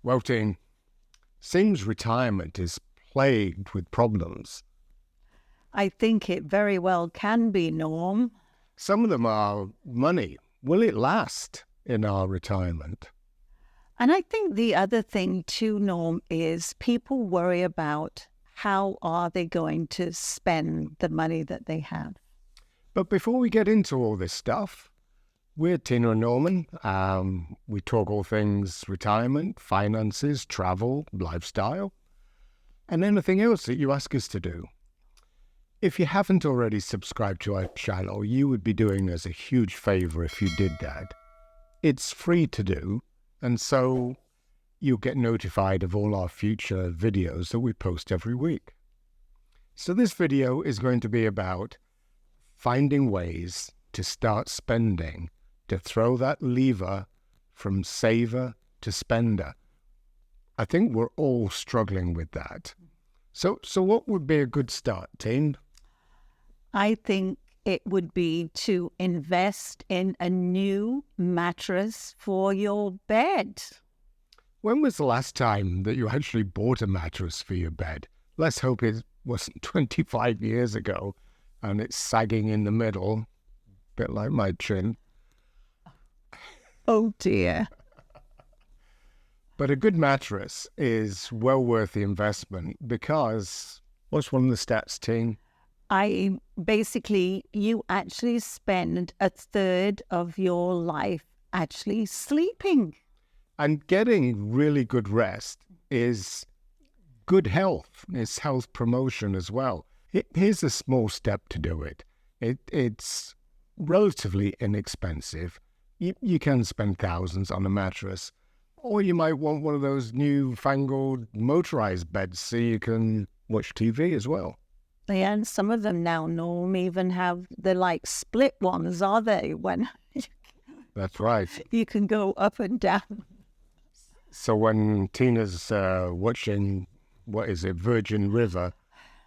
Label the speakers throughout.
Speaker 1: Well, Dean, seems retirement is plagued with problems.
Speaker 2: I think it very well can be, Norm.
Speaker 1: Some of them are money. Will it last in our retirement?
Speaker 2: And I think the other thing too, Norm, is people worry about how are they going to spend the money that they have.
Speaker 1: But before we get into all this stuff, we're Tina and Norman. We talk all things retirement, finances, travel, lifestyle, and anything else that you ask us to do. If you haven't already subscribed to our channel, you would be doing us a huge favor if you did that. It's free to do, and so you'll get notified of all our future videos that we post every week. So this video is going to be about finding ways to start spending, to throw that lever from saver to spender. I think we're all struggling with that. So what would be a good start, Teen?
Speaker 2: I think it would be to invest in a new mattress for your bed.
Speaker 1: When was the last time that you actually bought a mattress for your bed? Let's hope it wasn't 25 years ago and it's sagging in the middle, a bit like my chin.
Speaker 2: Oh dear.
Speaker 1: But a good mattress is well worth the investment because, what's one of the stats, Teen?
Speaker 2: You actually spend a third of your life actually sleeping.
Speaker 1: And getting really good rest is good health. It's health promotion as well. Here's a small step to do it. It's relatively inexpensive. You can spend thousands on a mattress. Or you might want one of those new-fangled motorized beds so you can watch TV as well.
Speaker 2: Yeah, and some of them now, Norm, even have the split ones, are they? When
Speaker 1: That's right.
Speaker 2: you can go up and down.
Speaker 1: So when Tina's watching, Virgin River,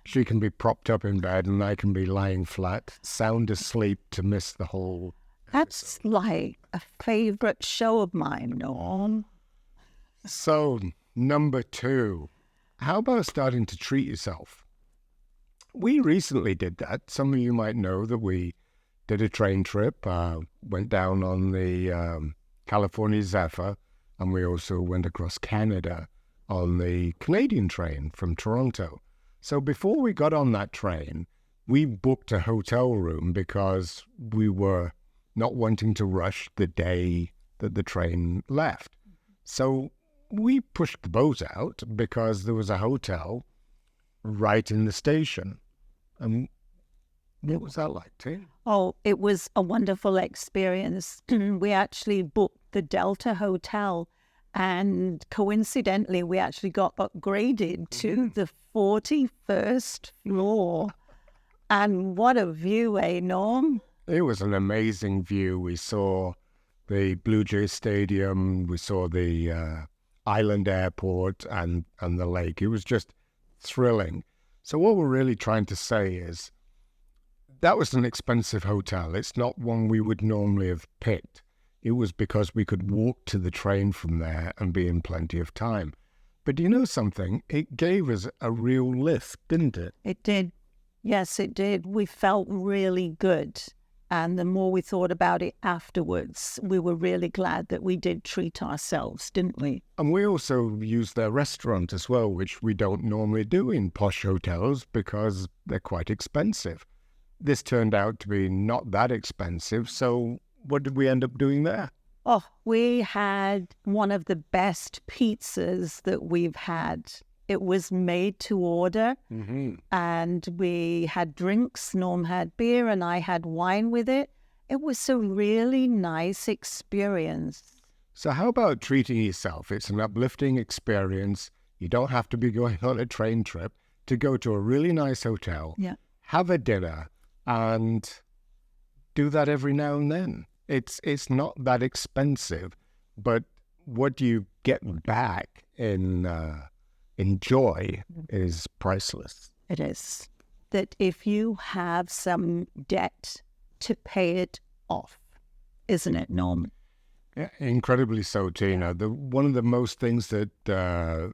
Speaker 1: she can be propped up in bed and I can be lying flat, sound asleep to miss the whole
Speaker 2: That's like a favorite show of mine, Norm.
Speaker 1: So, number 2, how about starting to treat yourself? We recently did that. Some of you might know that we did a train trip, went down on the California Zephyr, and we also went across Canada on the Canadian train from Toronto. So before we got on that train, we booked a hotel room because we were not wanting to rush the day that the train left. So we pushed the boat out because there was a hotel right in the station. And what was that like, Tim?
Speaker 2: Oh, it was a wonderful experience. We actually booked the Delta Hotel, and coincidentally, we actually got upgraded to the 41st floor. And what a view, eh, Norm?
Speaker 1: It was an amazing view. We saw the Blue Jay Stadium, we saw the Island Airport and the lake. It was just thrilling. So what we're really trying to say is that was an expensive hotel. It's not one we would normally have picked. It was because we could walk to the train from there and be in plenty of time. But you know something? It gave us a real lift, didn't it?
Speaker 2: It did. Yes, it did. We felt really good. And the more we thought about it afterwards, we were really glad that we did treat ourselves, didn't we?
Speaker 1: And we also used their restaurant as well, which we don't normally do in posh hotels because they're quite expensive. This turned out to be not that expensive, so what did we end up doing there?
Speaker 2: Oh, we had one of the best pizzas that we've had. It was made to order, and we had drinks. Norm had beer, and I had wine with it. It was a really nice experience.
Speaker 1: So how about treating yourself? It's an uplifting experience. You don't have to be going on a train trip to go to a really nice hotel, have a dinner, and do that every now and then. It's not that expensive, but what you get back in joy is priceless.
Speaker 2: It is. That if you have some debt, to pay it off, isn't it, Norm?
Speaker 1: Yeah, incredibly so, Tina. One of the most things that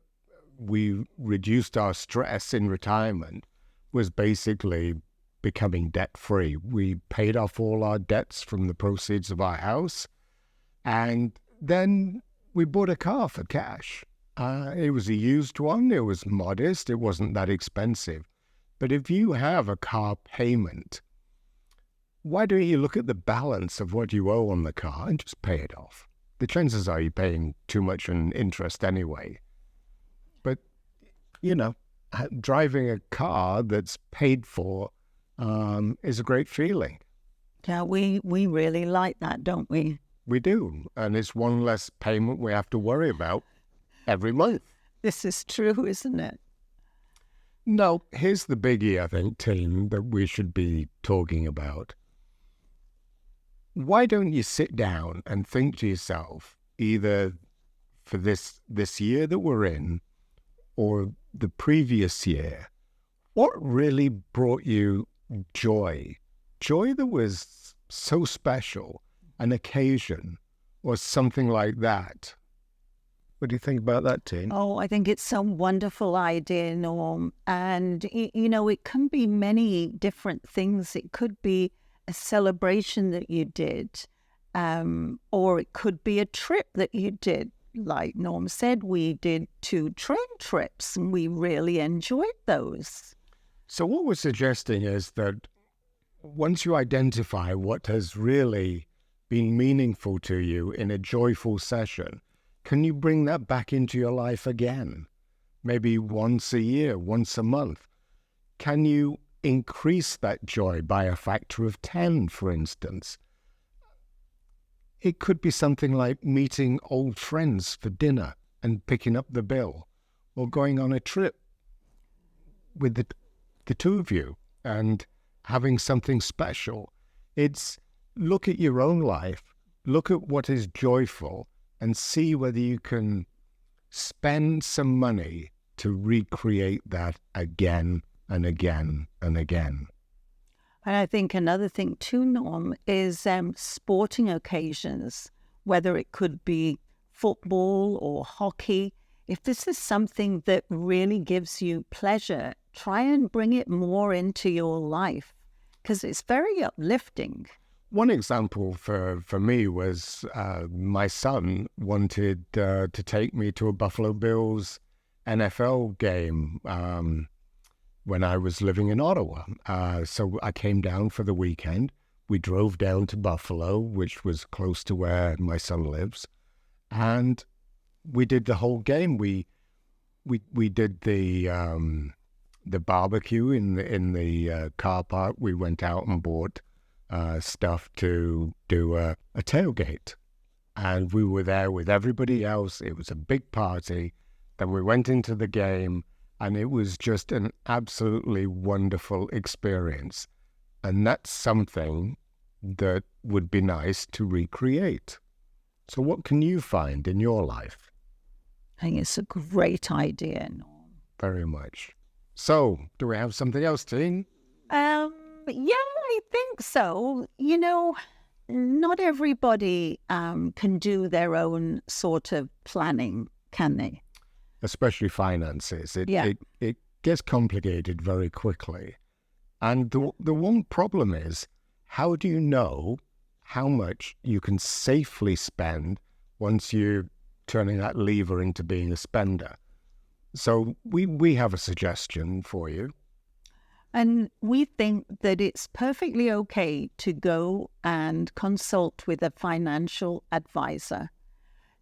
Speaker 1: we reduced our stress in retirement was basically becoming debt free. We paid off all our debts from the proceeds of our house, and then we bought a car for cash. It was a used one. It was modest. It wasn't that expensive. But if you have a car payment, why don't you look at the balance of what you owe on the car and just pay it off? The chances are you're paying too much in interest anyway. But, driving a car that's paid for is a great feeling.
Speaker 2: Yeah, we really like that, don't we?
Speaker 1: We do. And it's one less payment we have to worry about every month.
Speaker 2: This is true, isn't it?
Speaker 1: No, here's the biggie, I think, Tim, that we should be talking about. Why don't you sit down and think to yourself, either for this year that we're in or the previous year, what really brought you joy? Joy that was so special, an occasion or something like that. What do you think about that, Tim?
Speaker 2: Oh, I think it's a wonderful idea, Norm. And, it can be many different things. It could be a celebration that you did, or it could be a trip that you did. Like Norm said, we did 2 train trips and we really enjoyed those.
Speaker 1: So what we're suggesting is that once you identify what has really been meaningful to you in a joyful session, can you bring that back into your life again? Maybe once a year, once a month. Can you increase that joy by a factor of 10, for instance? It could be something like meeting old friends for dinner and picking up the bill, or going on a trip with the two of you and having something special. It's look at your own life, look at what is joyful, and see whether you can spend some money to recreate that again and again and again.
Speaker 2: And I think another thing too, Norm, is sporting occasions, whether it could be football or hockey. If this is something that really gives you pleasure, try and bring it more into your life because it's very uplifting.
Speaker 1: One example for me was my son wanted to take me to a Buffalo Bills NFL game when I was living in Ottawa. So I came down for the weekend. We drove down to Buffalo, which was close to where my son lives, and we did the whole game. We did the barbecue in the car park. We went out and bought stuff to do a tailgate, and we were there with everybody else. It was a big party. Then we went into the game, and it was just an absolutely wonderful experience. And that's something that would be nice to recreate. So what can you find in your life?
Speaker 2: I think it's a great idea, Norm.
Speaker 1: Very much. So, do we have something else, Teen?
Speaker 2: Yeah, I think so. Not everybody can do their own sort of planning, can they?
Speaker 1: Especially finances. It gets complicated very quickly. And the one problem is, how do you know how much you can safely spend once you're turning that lever into being a spender? So we have a suggestion for you.
Speaker 2: And we think that it's perfectly okay to go and consult with a financial advisor.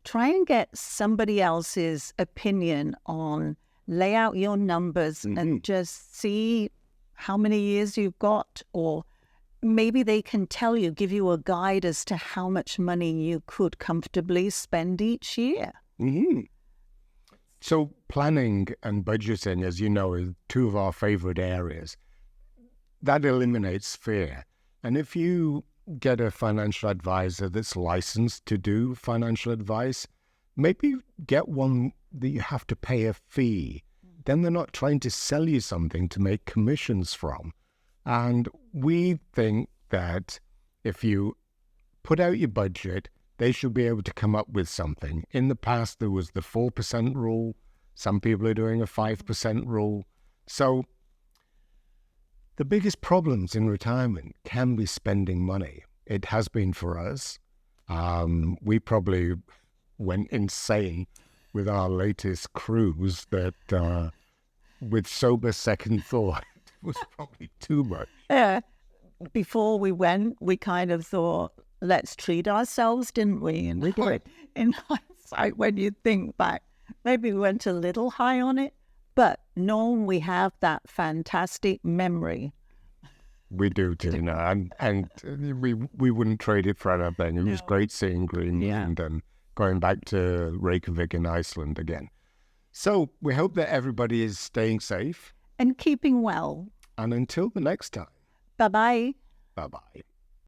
Speaker 2: Try and get somebody else's opinion on, lay out your numbers and just see how many years you've got, or maybe they can tell you, give you a guide as to how much money you could comfortably spend each year.
Speaker 1: Mm-hmm. So planning and budgeting, as you know, are two of our favorite areas. That eliminates fear. And if you get a financial advisor that's licensed to do financial advice, maybe get one that you have to pay a fee. Then they're not trying to sell you something to make commissions from. And we think that if you put out your budget, They should be able to come up with something. In the past, there was the 4% rule. Some people are doing a 5% rule. So the biggest problems in retirement can be spending money. It has been for us. We probably went insane with our latest cruise that with sober second thought was probably too much.
Speaker 2: Yeah. Before we went, we kind of thought, let's treat ourselves, didn't we? And we did. In hindsight, when you think back, maybe we went a little high on it. But Norm, we have that fantastic memory.
Speaker 1: We do, Tina, and we wouldn't trade it for anything. It was great seeing Greenland and going back to Reykjavik in Iceland again. So we hope that everybody is staying safe.
Speaker 2: And keeping well.
Speaker 1: And until the next time.
Speaker 2: Bye-bye.
Speaker 1: Bye-bye.